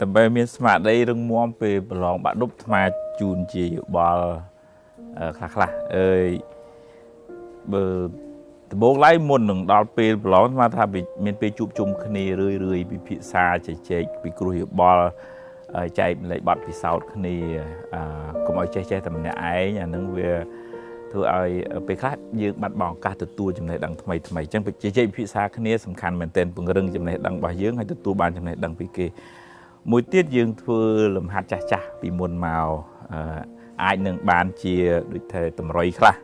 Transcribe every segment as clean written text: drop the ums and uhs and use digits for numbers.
ដើម្បីមានស្មារតីរឹងមាំពេលប្រឡងបាក់ឌុបថ្មជូនជាយោបល់ខ្លះអើយបើដំបូងឡើយមុននឹងដល់ពេលប្រឡងស្មាថាមានពេលជួបជុំគ្នារឿយពិភាក្សាជជែកពីគ្រោះយោបល់ចែកម្លែកបទពិសោធន៍គ្នាកុំឲ្យចេះតែម្នាក់ឯងអានឹងវាធ្វើឲ្យពេលខ្លះយើងបាត់បង់ឱកាសទទួលចំណេះដឹងថ្មីអញ្ចឹងជជែកពិភាក្សាគ្នាសំខាន់មែនទែនពង្រឹងចំណេះដឹងរបស់យើងហើយទទួលបានចំណេះដឹងពីគេមួយទៀតយើងធ្វើលំហាត់ចាស់ពីមុនមកអាចនឹងបានជាដូចថាតម្រុយខ្លះ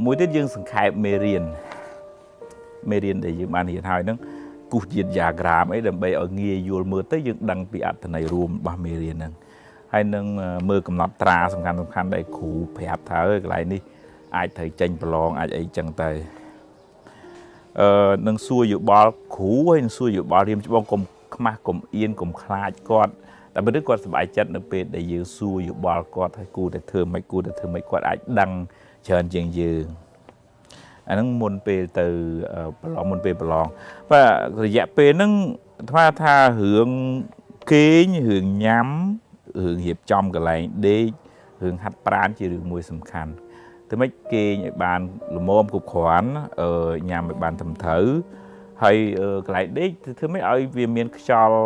មួយទៀតយើងសង្ខេបមេរៀនដែលយើងបានរៀនហើយហ្នឹងគូសជាតិយ៉ាក្រាមអីដើម្បីឲ្យងាយយល់មើលទៅយើងដឹងពីអត្ថន័យរួមរបស់មេរៀនហ្នឹងហើយនឹងមើលកំណត់ត្រាសំខាន់ដែលគ្រូប្រាប់ថាកន្លែងនេះអាចត្រូវចេញប្រឡងអាចអីចឹងទៅនឹងសួរយោបល់គ្រូហើយនឹងសួរយោបល់រៀមច្បងកុំខ្មាស់កុំអៀនកុំខ្លាចគាត់តែបើគាត់សប្បាយចិត្តនៅពេលដែលយើងសួរយោបល់គាត់ហើយគូតែធ្វើមិនគាត់អាចដឹងច្រើនជាងយើងអាហ្នឹងមុនពេលទៅប្រឡងបាទរយៈពេលហ្នឹងថារឿងគេងរឿងញ៉ាំរឿងរៀបចំកន្លែងដេករឿងហាត់ប្រាណជារឿងមួយសំខាន់តែមិនគេងឲ្យបានល្មមគ្រប់គ្រាន់ញ៉ាំឲ្យបានត្រឹមត្រូវហើយកន្លែងដេកធ្វើម៉េចឲ្យវាមានខ្យល់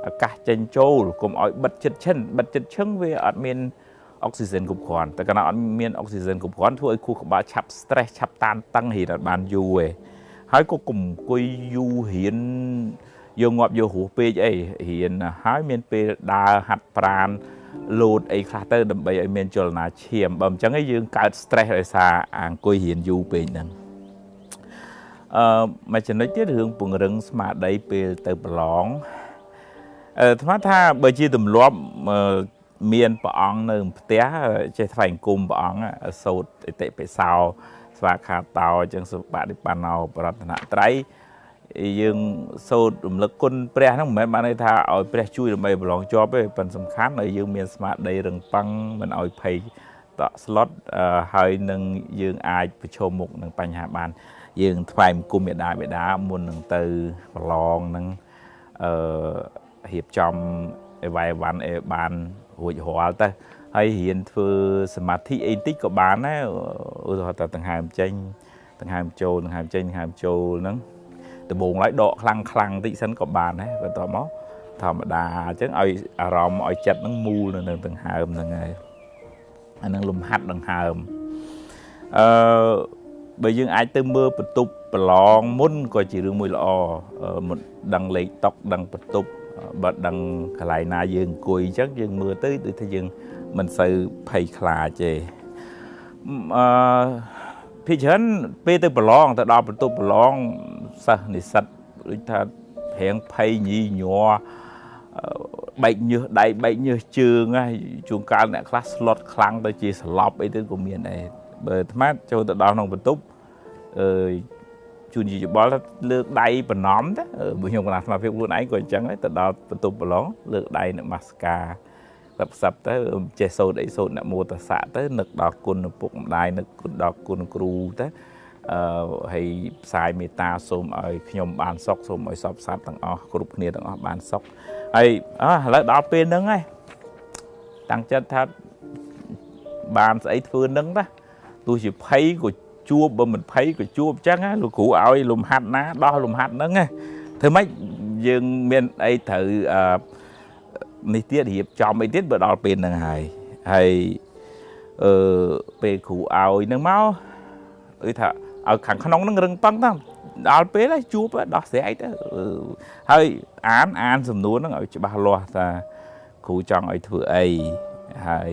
អាកាសចេញចូលកុំឲ្យបិទចិត្តឈឹងវាអត់មានអុកស៊ីហ្សែនគ្រប់គ្រាន់តែកាលណាអត់មានអុកស៊ីហ្សែនគ្រប់គ្រាន់ធ្វើឲ្យខួរក្បាលឆាប់ stress ឆាប់តានតឹងរៀនអត់បានយូរឯងហើយក៏កុំអង្គុយយូររៀនយកងាប់យករស់ពេកអីរៀនហើយមានពេលដើរហាត់ប្រាណលោតអីខ្លះទៅដើម្បីឲ្យមានចលនាឈាមបើមិនចឹងឯងយើងកើត stress ដោយសារអង្គុយរៀនយូរពេកហ្នឹងមួយចំណុចទៀតរឿងពង្រឹងស្មារតីពេលទៅប្រឡងថ្មថាបើជាទម្លាប់មានព្រះអង្គនៅផ្ទះចេះថ្វាយអង្គមព្រះអង្គសូត្រអតិពិសោស្វាខាតោចឹងសុបតិបណ្ណោបរតនត្រ័យយើងសូត្ររំលឹកគុណព្រះហ្នឹងមិនមែនបានន័យថាឲ្យព្រះជួយដើម្បីប្រឡងជាប់ទេប៉ុន្តែសំខាន់ឲ្យយើងមានស្មារតីរឹងប៉ឹងមិនឲ្យភ័យតក់ស្លុតហើយនឹងយើងអាចប្រឈមមុខនឹងបញ្ហាបានយើងថ្វាយអង្គមមេដាបេដាមុននឹងទៅប្រឡងហ្នឹងរៀបចំអីវ៉ៃវ៉ាន់អីបានរួចរាល់ទៅហើយរៀនធ្វើសមាធិអីតិចក៏បានដែរឧទាហរណ៍ថាដង្ហើមចេញដង្ហើមចូលដង្ហើមចេញដង្ហើមចូលហ្នឹងដំបូងឡើយដកខ្លាំងតិចសិនក៏បានដែរបន្ទាប់មកធម្មតាអញ្ចឹងឲ្យអារម្មណ៍ឲ្យចិត្តហ្នឹងមូលនៅនឹងដង្ហើមហ្នឹងហើយអាហ្នឹងលំហាត់ដង្ហើមបើយើងអាចទៅមើលបន្ទប់ប្រឡងមុនក៏ជារឿងមួយល្អមិនដឹងលេខតុកដឹងបន្ទប់បើដឹងកន្លែងណាយើងអង្គុយអញ្ចឹងយើងមើលទៅដូចថាយើងមិនសូវភ័យខ្លាចទេភាគច្រើនពេលទៅប្រឡងទៅដល់បន្ទប់ប្រឡងសិស្សនិស្សិតដូចថារៀងភ័យញីញ័របែកញើសដៃបែកញើសជើងហ្នឹងជួនកាលអ្នកខ្លះស្លុតខ្លាំងទៅជាស្លាប់អីទៅក៏មានដែរបើអាត្មាចូលទៅដល់ក្នុងបន្ទប់ជួនជាយោបល់ថាលើកដៃប្រណំទៅបើខ្ញុំកណាសមាភិបខ្លួនឯងក៏អញ្ចឹងដែរទៅដល់បន្ទប់ប្រឡងលើកដៃនមស្ការផ្សឹបទៅចេះសូត្រអីសូត្រនមោតស័កទៅនឹកដល់គុណឪពុកម្ដាយនឹកដល់គុណគ្រូទៅហើយផ្សាយមេត្តាសូមឲ្យខ្ញុំបានសុខសូមឲ្យសពសត្វទាំងអស់គ្រប់គ្នាទាំងអស់បានសុខហើយឥឡូវដល់ពេលហ្នឹងហើយតាំងចិត្តថាបានស្អីធ្វើហ្នឹងណាទោះជាភ័យក៏ជួបបើមិនភ័យក៏ជួបអញ្ចឹងណាលោកគ្រូឲ្យលំហាត់ណាដោះលំហាត់ហ្នឹងណាធ្វើម៉េចយើងមានអីត្រូវនេះទៀតរៀបចំអីទៀតបើដល់ពេលហ្នឹងហើយពេលគ្រូឲ្យហ្នឹងមកគឺថាឲ្យខាងក្នុងហ្នឹងរឹងប៉ឹងទៅដល់ពេលហ្នឹងជួបដោះស្រាយទៅហើយអានសំណួរហ្នឹងឲ្យច្បាស់លាស់ថាគ្រូចង់ឲ្យធ្វើអីហើយ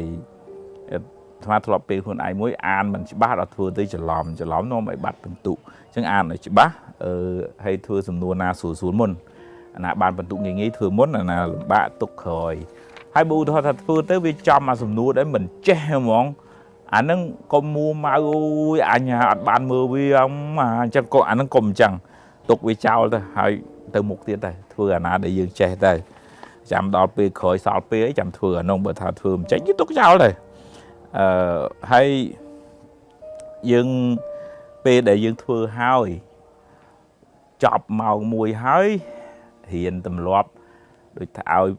ស្មាធ្លាប់ពេលខ្លួនឯងមួយអានមិនច្បាស់ដល់ធ្វើទៅច្រឡំនាំឲ្យបាត់បន្ទុកអញ្ចឹងអានឲ្យច្បាស់ហើយធ្វើសំណួរណាស្រួលមុនអាណាបានបន្ទុកងាយធ្វើមុនអាណាលំបាកទុកក្រោយហើយបើឧទាហរណ៍ថាធ្វើទៅវាចំអាសំណួរដែលមិនចេះហ្មងអាហ្នឹងកុំមួម៉ៅអូយអញអត់បានមើលវាអញ្ចឹងក៏អាហ្នឹងកុំអញ្ចឹងទុកវាចោលទៅហើយទៅមុខទៀតទៅធ្វើអាណាដែលយើងចេះទៅចាំដល់ពេលក្រោយសល់ពេលអីចាំធ្វើអានោះបើថាធ្វើមិនចេញគឺទុកចោលទៅហើយយើងពេលដែលយើងធ្វើហើយចប់ម៉ោង1ហើយរៀនទម្លាប់ ដូចថាឲ្យ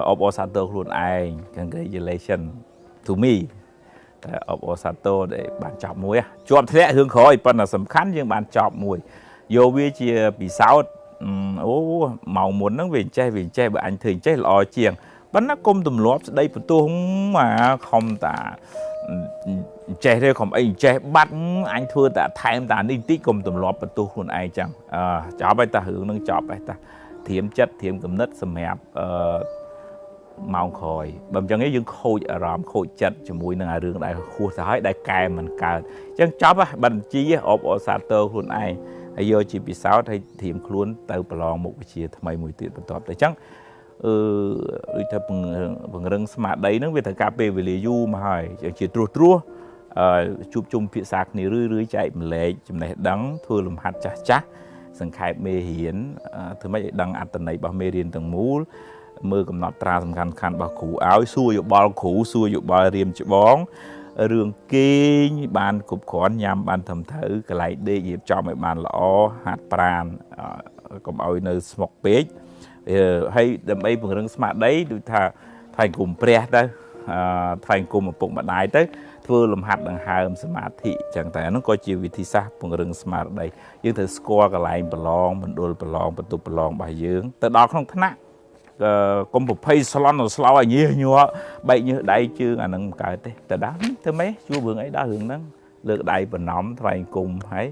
អបអរសាទរខ្លួនឯង congratulation to me តែអបអរសាទរដែលបានចប់មួយជាប់ធ្លាក់រឿងក្រោយប៉ុន្តែសំខាន់យើងបានចប់មួយយកវាជាពិសោធន៍អូម៉ោងមុនហ្នឹងវាចេះបើអញធ្វើចេះល្អជាងប៉ុន្តែគុំទម្លាប់ស្ដីបន្ទោសមកខំតាចេះទេខំអីចេះបាត់អញធ្វើតែថែមតានេះតិចគុំទម្លាប់បន្ទោសខ្លួនឯងចឹងចប់ហើយតារឿងហ្នឹងចប់ហើយតាធៀមចិត្តធៀមគំនិតសម្រាប់ម៉ោងក្រោយបើមិនចឹងទេយើងខូចអារម្មណ៍ខូចចិត្តជាមួយនឹងរឿងដែលហួសទៅហើយដែលកែមិនកើតអញ្ចឹងចប់ហ่ะបញ្ជីអបអរសាទរខ្លួនឯងហើយយកជាពិសោធន៍ឲ្យធៀមខ្លួនទៅប្រឡងមុខវិជ្ជាថ្មីមួយទៀតបន្ទាប់ទៅអញ្ចឹងដូចថាពង្រឹងស្មារតីហ្នឹងវាត្រូវការពេលវេលាយូរមកហើយជាត្រួសជួបជុំពិភាក្សាគ្នារឿយចែកម្លែកចំណេះដឹងធ្វើលំហាត់ចាស់សង្ខេបមេរៀនធ្វើម៉េចឲ្យដឹងអត្ថន័យរបស់មេរៀនទាំងមូលមើលកំណត់ត្រាសំខាន់របស់គ្រូឲ្យសួរយោបល់គ្រូសួរយោបល់រៀមច្បងរឿងគេងបានគ្រប់គ្រាន់ញ៉ាំបានត្រឹមត្រូវកន្លែងដេករៀបចំឲ្យបានល្អហាត់ប្រាណកុំឲ្យនៅស្មុកពេកហើយដើម្បីពង្រឹងស្មារតីដូចថាថ្វាយគុំព្រះទៅថ្វាយគុំឪពុកម្ដាយទៅធ្វើលំហាត់ដង្ហើមសមាធិចឹងតែហ្នឹងក៏ជាវិធីសាស្ត្រពង្រឹងស្មារតីយើងត្រូវស្គាល់កន្លែងប្រឡងមណ្ឌលប្រឡងបន្ទប់ប្រឡងរបស់យើងទៅដល់ក្នុងថ្នាក់កុំប្រភ័យស្លន់ស្លោឲ្យញើសញ័របែកញើសដៃជើងអាហ្នឹងមិនកើតទេទៅដល់ធ្វើម៉េចជួបរឿងអីដល់រឿងហ្នឹងលើកដៃប្រណម្យថ្វាយគុំហើយ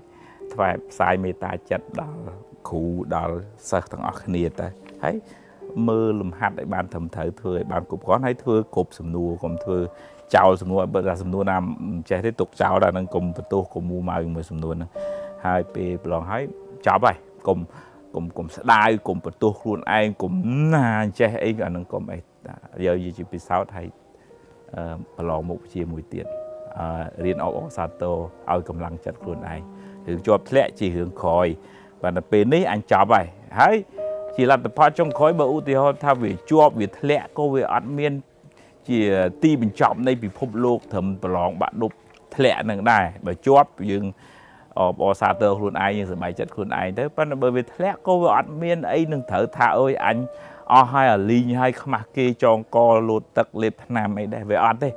ថ្វាយផ្សាយមេត្តាចិត្តដល់គ្រូដល់សិស្សទាំងអស់គ្នាទៅហើយមើលលំហាត់ឲ្យបានត្រឹមត្រូវធ្វើឲ្យបានគ្រប់គ្រាន់ហើយធ្វើគ្រប់សំណួរកុំធ្វើចោលសំណួរបើថាសំណួរណាមិនចេះទេទុកចោលដល់ហ្នឹងកុំបន្ទោសកុំមូម៉ៅជាមួយសំណួរហ្នឹងហើយពេលប្រឡងហើយចប់ហើយកុំស្ដាយកុំបន្ទោសខ្លួនឯងកុំណាចេះអីអាហ្នឹងកុំអីយកជាពិសោធន៍ឲ្យប្រឡងមុខវិជ្ជាមួយទៀតរៀនអបអរសាទរឲ្យកម្លាំងចិត្តខ្លួនឯងរឿងជាប់ធ្លាក់ជារឿងក្រោយប៉ុន្តែពេលនេះអញចប់ហើយជាលទ្ធផលចុងក្រោយបើឧទាហរណ៍ថាវាជាប់វាធ្លាក់ក៏វាអត់មានជាទីបញ្ចប់នៃពិភពលោកត្រឹមប្រឡងបាក់ឌុបធ្លាក់នឹងដែរបើជាប់យើងអបអរសាទរខ្លួនឯងយើងសប្បាយចិត្តខ្លួនឯងទៅប៉ុន្តែបើវាធ្លាក់ក៏វាអត់មានអីនឹងត្រូវថាអើយអញអស់ហើយអាលីងហើយខ្មាស់គេចងកលោតទឹកលេបថ្នាំអីដែរវាអត់ទេ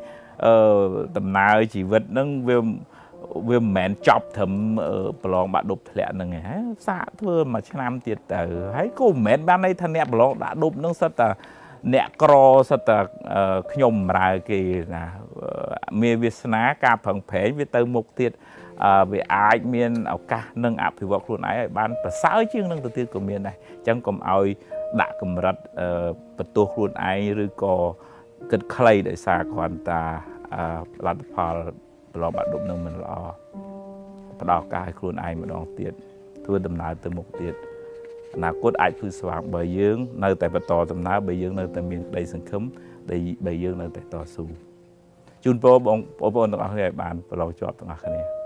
ដំណើរជីវិតហ្នឹងវាមិនមែនចប់ត្រឹមប្រឡងបាក់ឌុបធ្លាក់ហ្នឹងឯងសាកធ្វើមួយឆ្នាំទៀតទៅហើយក៏មិនមែនបានន័យថាអ្នកប្រឡងដាក់ឌុបហ្នឹងសិតតែអ្នកក្រសិតតែខ្ញុំបម្រើគេណាមានវាសនាការប្រឹងប្រែងវាទៅមុខទៀតវាអាចមានឱកាសនឹងអភិវឌ្ឍខ្លួនឯងឲ្យបានប្រសើរជាងនឹងទៅទៀតក៏មានដែរអញ្ចឹងកុំឲ្យដាក់កម្រិតបន្ទោសខ្លួនឯងឬក៏គិតខ្លីដោយសារគ្រាន់តែលទ្ធផលប្រឡងបាក់ឌុបនឹងមិនល្អផ្ដោតឱកាសឲ្យខ្លួនឯងម្ដងទៀតធ្វើដំណើរទៅមុខទៀតអនាគតអាចភ្លឺស្វាងបើយើងនៅតែបន្តដំណើរបើយើងនៅតែមានក្តីសង្ឃឹមបើយើងនៅតែតស៊ូជូនពរបងប្អូនទាំងអស់គ្នាឲ្យបានប្រឡងជាប់ទាំងអស់គ្នា